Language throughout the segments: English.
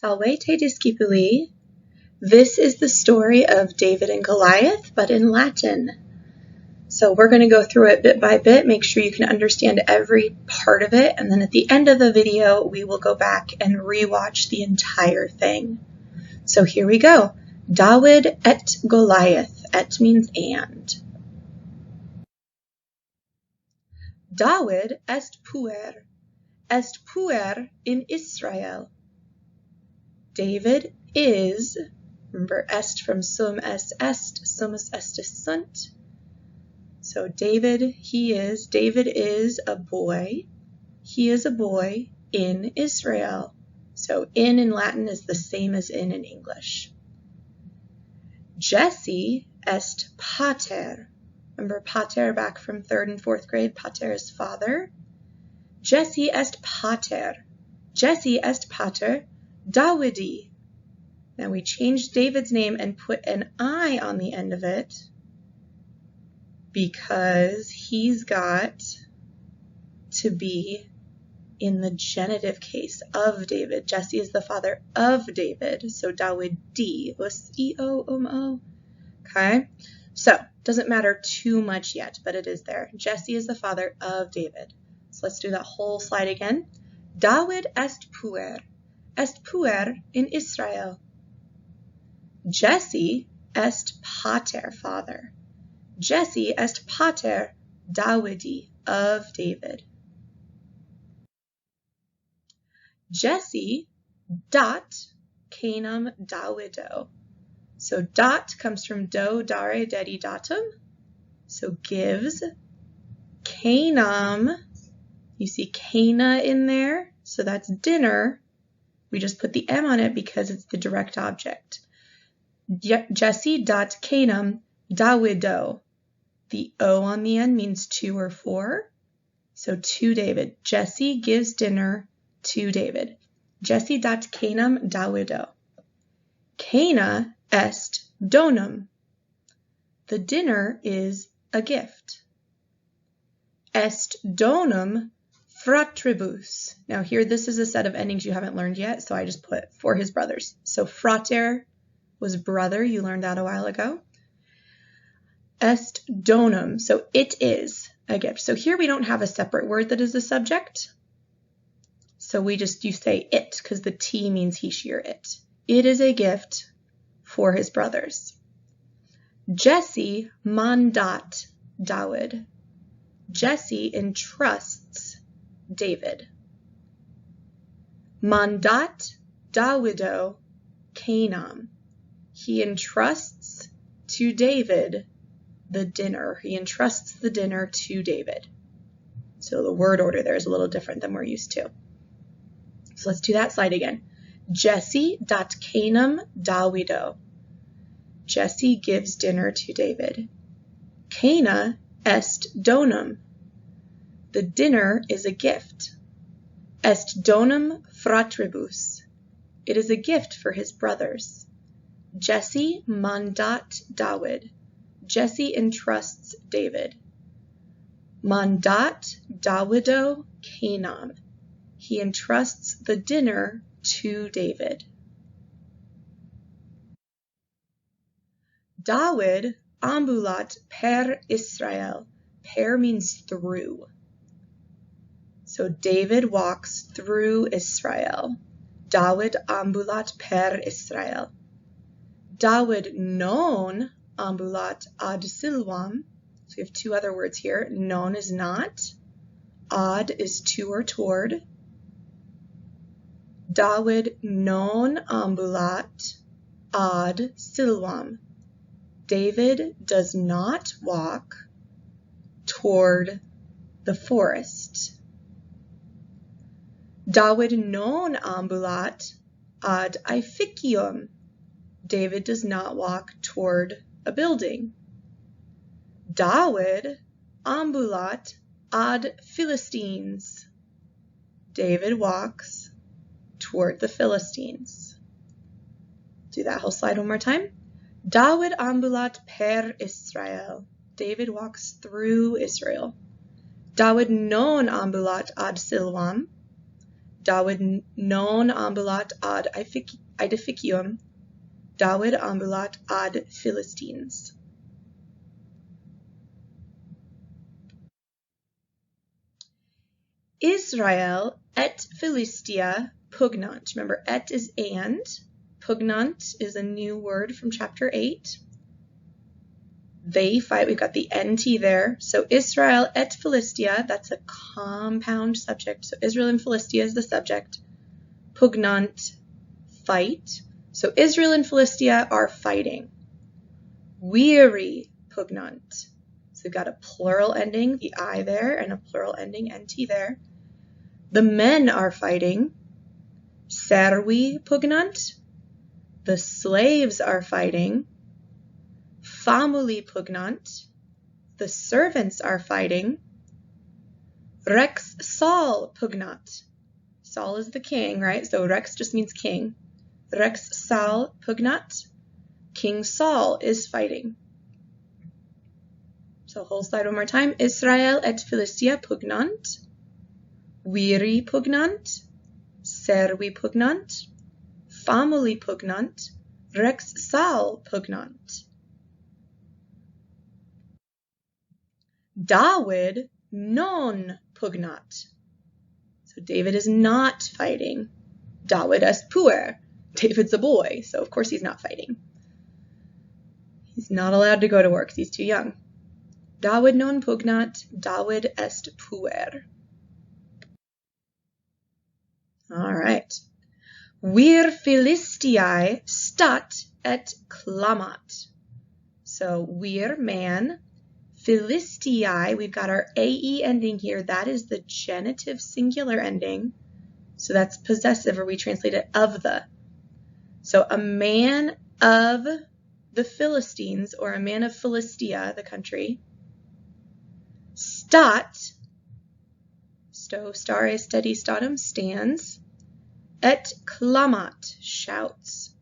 Salvete discipuli. This is the story of David and Goliath, but in Latin. So we're going to go through it bit by bit, make sure you can understand every part of it, and then at the end of the video, we will go back and rewatch the entire thing. So here we go. David et Goliath. Et means and. David est puer in Israel. David is, remember est from sum est, sumus estis sunt. So David is a boy. He is a boy in Israel. So in Latin is the same as in English. Jesse est pater. Remember pater back from 3rd and 4th grade? Pater is father. Jesse est pater. Jesse est pater Dawidi. Now we changed David's name and put an I on the end of it because he's got to be in the genitive case of David. Jesse is the father of David, so Dawidi, O. Okay, so doesn't matter too much yet, but it is there. Jesse is the father of David. So let's do that whole slide again. David est puer in Israel. Jesse est pater, father. Jesse est pater Dawidi, of David. Jesse dat canam Dawido. So dat comes from do, dare, dedi, datum. So gives. Canam, you see cana in there, so that's dinner. We just put the M on it because it's the direct object. Jesse dat canam Dawido. The O on the end means 2 or 4. So to David. Jesse gives dinner to David. Jesse dat canam Dawido. Cana est donum. The dinner is a gift. Est donum fratribus. Now here, this is a set of endings you haven't learned yet, so I just put for his brothers. So frater was brother, you learned that a while ago. Est donum, so it is a gift. So here we don't have a separate word that is the subject. So you say it, because the T means he, she, or it. It is a gift for his brothers. Jesse mandat Dawid. Jesse entrusts David. Mandat Dawido canam. He entrusts to David the dinner. He entrusts the dinner to David. So the word order there is a little different than we're used to. So let's do that slide again. Jesse dat canam Dawido. Jesse gives dinner to David. Cana est donum. The dinner is a gift. Est donum fratribus. It is a gift for his brothers. Jesse mandat Dawid. Jesse entrusts David. Mandat Dawido canam. He entrusts the dinner to David. Dawid ambulat per Israel. Per means through. So David walks through Israel. Dawid ambulat per Israel. Dawid non ambulat ad silvam. So we have 2 other words here. Non is not. Ad is to or toward. Dawid non ambulat ad silvam. David does not walk toward the forest. Dawid non ambulat ad aeficium. David does not walk toward a building. Dawid ambulat ad Philistines. David walks toward the Philistines. Do that whole slide one more time. Dawid ambulat per Israel. David walks through Israel. Dawid non ambulat ad silvam. David non ambulat ad edificium, David ambulat ad Philistines. Israel et Philistia pugnant. Remember, et is and. Pugnant is a new word from chapter 8. They fight. We've got the NT there. So Israel et Philistia, that's a compound subject. So Israel and Philistia is the subject. Pugnant, fight. So Israel and Philistia are fighting. Weary, pugnant. So we've got a plural ending, the I there, and a plural ending, NT there. The men are fighting. Servi, pugnant. The slaves are fighting. Famuli, pugnant. The servants are fighting. Rex Saul, pugnant. Saul is the king, right? So Rex just means king. Rex Saul, pugnant. King Saul is fighting. So whole slide one more time. Israel et Philistia pugnant. Weary pugnant. Servi pugnant. Family pugnant. Rex Saul pugnant. David non pugnat. So David is not fighting. David est puer. David's a boy, so of course he's not fighting. He's not allowed to go to work. He's too young. David non pugnat. David est puer. All right. Vir Philistiae stat et clamat. So vir, man. Philistiae, we've got our AE ending here. That is the genitive singular ending. So that's possessive, or we translate it of the. So a man of the Philistines, or a man of Philistia, the country. Stat, sto, stare, steady, statum, stands. Et clamat, shouts.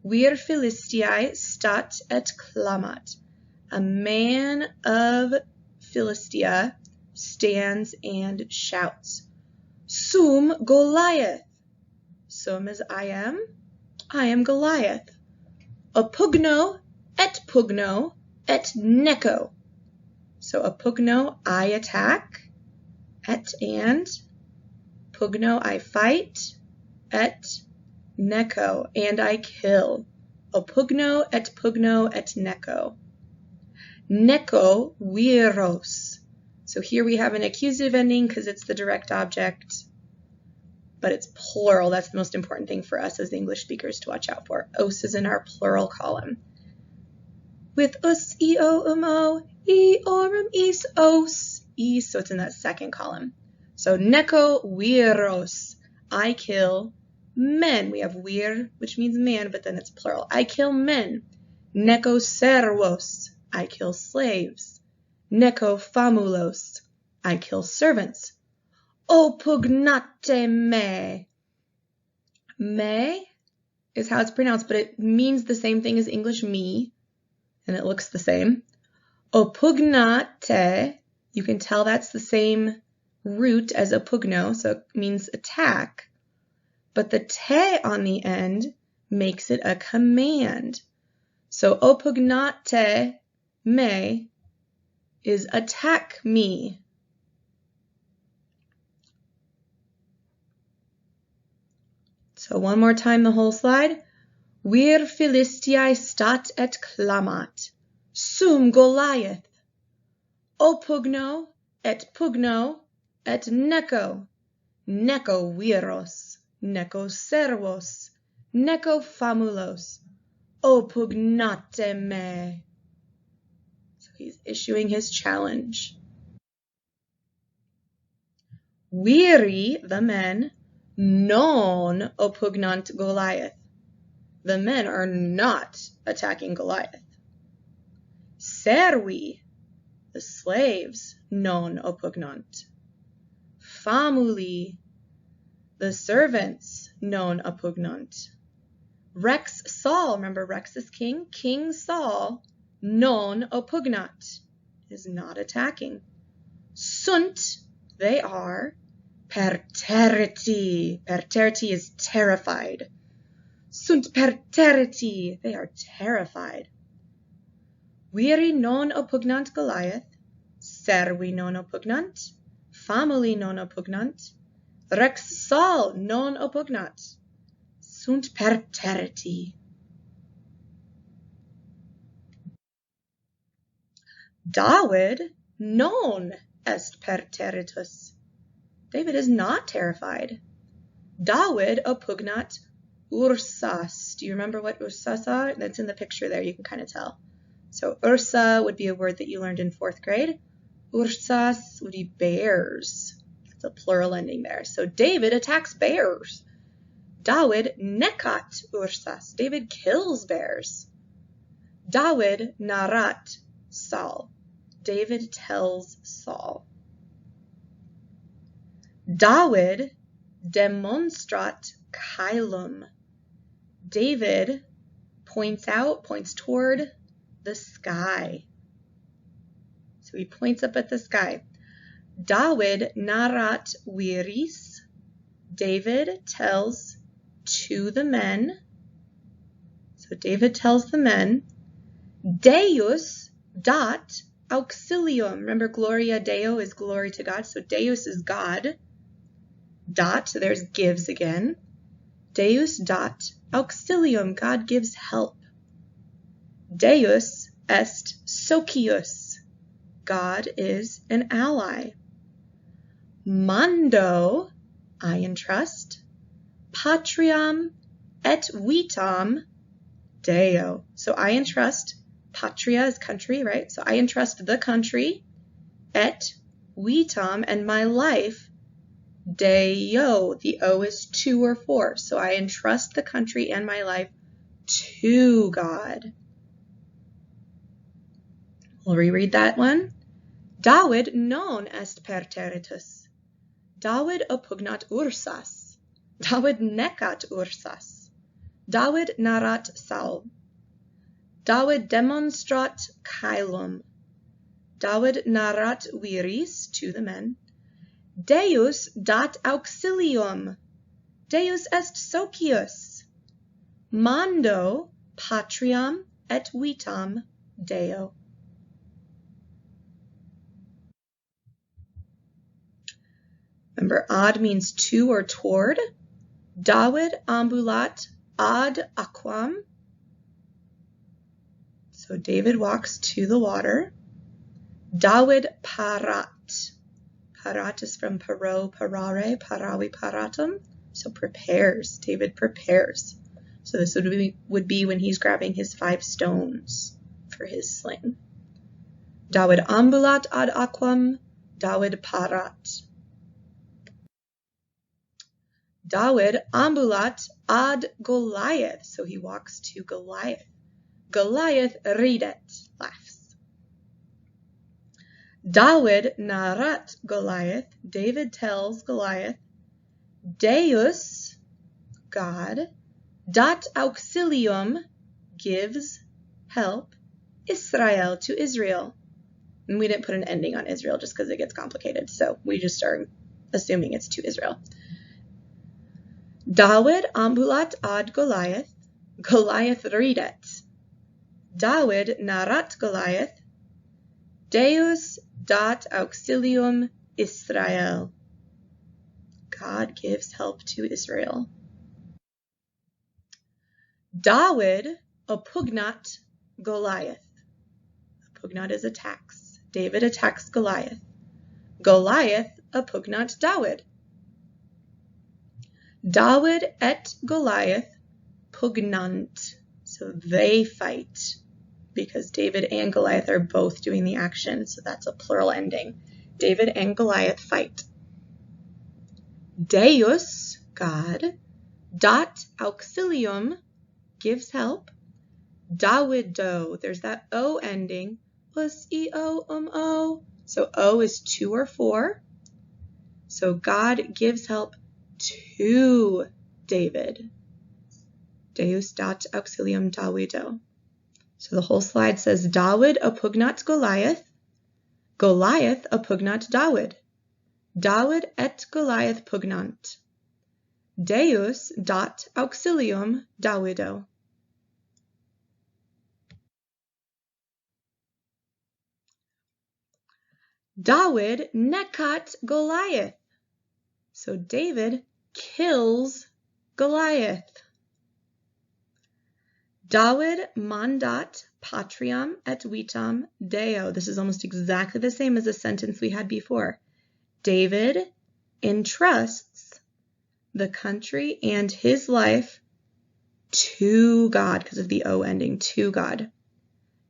Vir Philistiae stat et clamat. A man of Philistia stands and shouts. Sum Goliath. Sum is I am Goliath. Apugno et neko. So apugno, I attack. Et and. Pugno, I fight. Et neko, and I kill. Apugno et neko. Neko viros. So here we have an accusative ending because it's the direct object, but it's plural. That's the most important thing for us as English speakers to watch out for. Os is in our plural column. With us, eo, o, eorum, is, os, is, so it's in that second column. So neko viros, I kill men. We have vir, which means man, but then it's plural. I kill men. Neko servos, I kill slaves. Neko famulos, I kill servants. Opugnate me. Me is how it's pronounced, but it means the same thing as English me, and it looks the same. Opugnate, you can tell that's the same root as opugno, so it means attack, but the te on the end makes it a command. So opugnate me is attack me. So one more time the whole slide. Vir Philistiae stat et clamat. Sum Goliath. Opugno et neko. Neko viros. Neko servos. Neko famulos. Opugnate me. So he's issuing his challenge. Viri, the men, non opugnant Goliath. The men are not attacking Goliath. Servi, the slaves, non opugnant. Famuli, the servants, non opugnant. Rex Saul, remember Rex is king? King Saul, non opugnat, is not attacking. Sunt, they are. Perteriti. Perteriti is terrified. Sunt perteriti. They are terrified. Viri non oppugnant Goliath. Servi non oppugnant. Famili non oppugnant. Rex Saul non oppugnat. Sunt perteriti. David non est perteritus. David is not terrified. David oppugnat ursas. Do you remember what ursas are? That's in the picture there. You can kind of tell. So ursa would be a word that you learned in 4th grade. Ursas would be bears. It's a plural ending there. So David attacks bears. David nekat ursas. David kills bears. David narat Saul. David tells Saul. David demonstrat caelum. David points toward the sky. So he points up at the sky. David narat viris. David tells to the men. So David tells the men. Deus dat auxilium. Remember, Gloria Deo is glory to God. So Deus is God. Dot, so there's gives again. Deus dat auxilium. God gives help. Deus est socius. God is an ally. Mando, I entrust. Patriam et vitam Deo. So I entrust. Patria is country, right? So I entrust the country, et vitam, and my life, Deo. The O is 2 or 4. So I entrust the country and my life to God. We'll reread that one. David non est perteritus. David oppugnat ursas. David necat ursas. David narat Saul. David demonstrat caelum. David narat viris, to the men. Deus dat auxilium. Deus est socius. Mando patriam et vitam Deo. Remember, ad means to or toward. David ambulat ad aquam. So David walks to the water. David parat. Parat is from paro, parare, paravi, paratum. So prepares. David prepares. So this would be when he's grabbing his 5 stones for his sling. David ambulat ad aquam. David parat. David ambulat ad Goliath. So he walks to Goliath. Goliath ridet, laughs. David narat Goliath. David tells Goliath. Deus, God, dat auxilium, gives help, Israel, to Israel. And we didn't put an ending on Israel just because it gets complicated. So we just are assuming it's to Israel. David ambulat ad Goliath. Goliath ridet. David narat Goliath. Deus dat auxilium Israel. God gives help to Israel. David oppugnat Goliath. Oppugnat is attacks. David attacks Goliath. Goliath oppugnat David. David et Goliath pugnant. So they fight because David and Goliath are both doing the action. So that's a plural ending. David and Goliath fight. Deus, God, dat auxilium, gives help. Dawido, there's that O ending. Us, E-O, O. So O is 2 or 4. So God gives help to David. Deus dat auxilium Dawido. So the whole slide says David oppugnat Goliath. Goliath oppugnat David. David et Goliath pugnant. Deus dat auxilium Davido. David nekat Goliath. So David kills Goliath. David mandat patriam et vitam Deo. This is almost exactly the same as the sentence we had before. David entrusts the country and his life to God, because of the O ending, to God.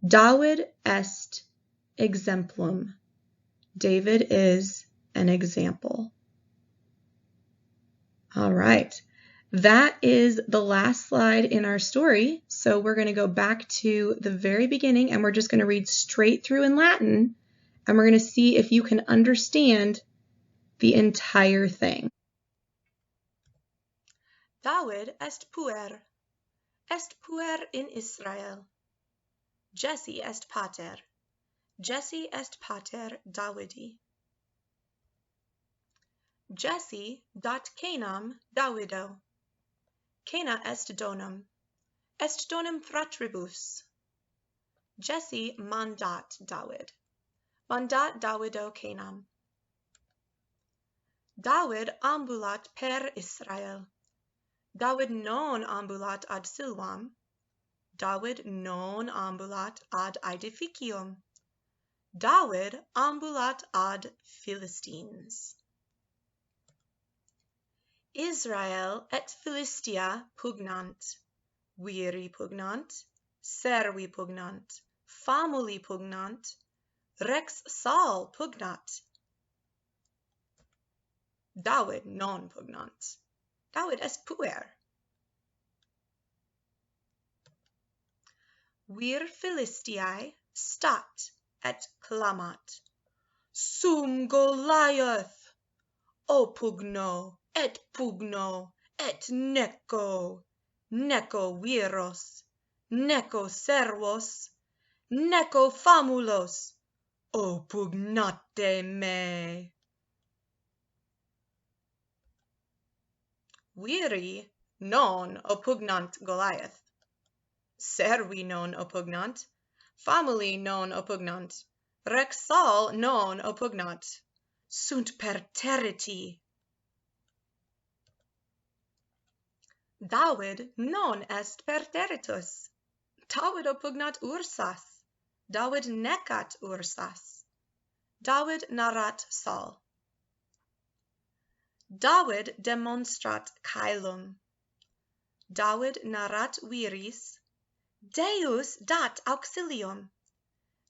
David est exemplum. David is an example. All right. That is the last slide in our story. So we're going to go back to the very beginning and we're just going to read straight through in Latin and we're going to see if you can understand the entire thing. David est puer in Israel. Jesse est pater Davidi. Jesse dat Canam Davido. Cana est donum fratribus. Jesse mandat Davido Canam. David ambulat per Israel. David non ambulat ad Silvam. David non ambulat ad aedificium. David ambulat ad Philistines. Israel et Philistia pugnant. Viri pugnant, servi pugnant, famuli pugnant, rex Saul pugnat. David non pugnant. David est puer. Vir Philistiae stat et clamat. Sum Goliath, o pugno et neco viros, neco servos, neco famulos, o pugnate me. Viri non oppugnant Goliath. Servi non oppugnant. Famuli non oppugnant. Rex Saul non oppugnat. Sunt perterriti. David non est perterritus. David oppugnat ursas. David necat ursas. David narrat Saul. David demonstrat caelum. David narrat viris. Deus dat auxilium.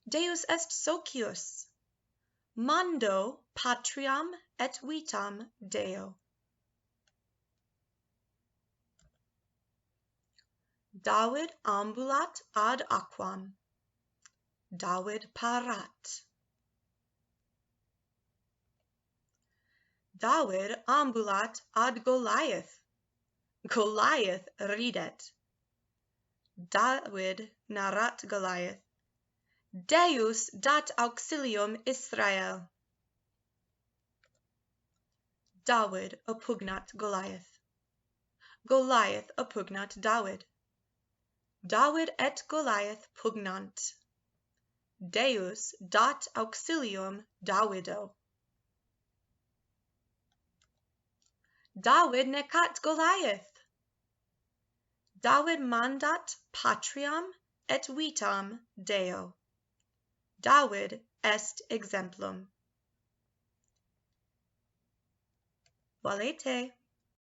Deus est socius. Mando patriam et vitam Deo. David ambulat ad aquam. David parat. David ambulat ad Goliath. Goliath ridet. David narrat Goliath. Deus dat auxilium Israel. David oppugnat Goliath. Goliath oppugnat David. David et Goliath pugnant. Deus dat auxilium Davido. David necat Goliath. David mandat patriam et vitam Deo. David est exemplum. Valete.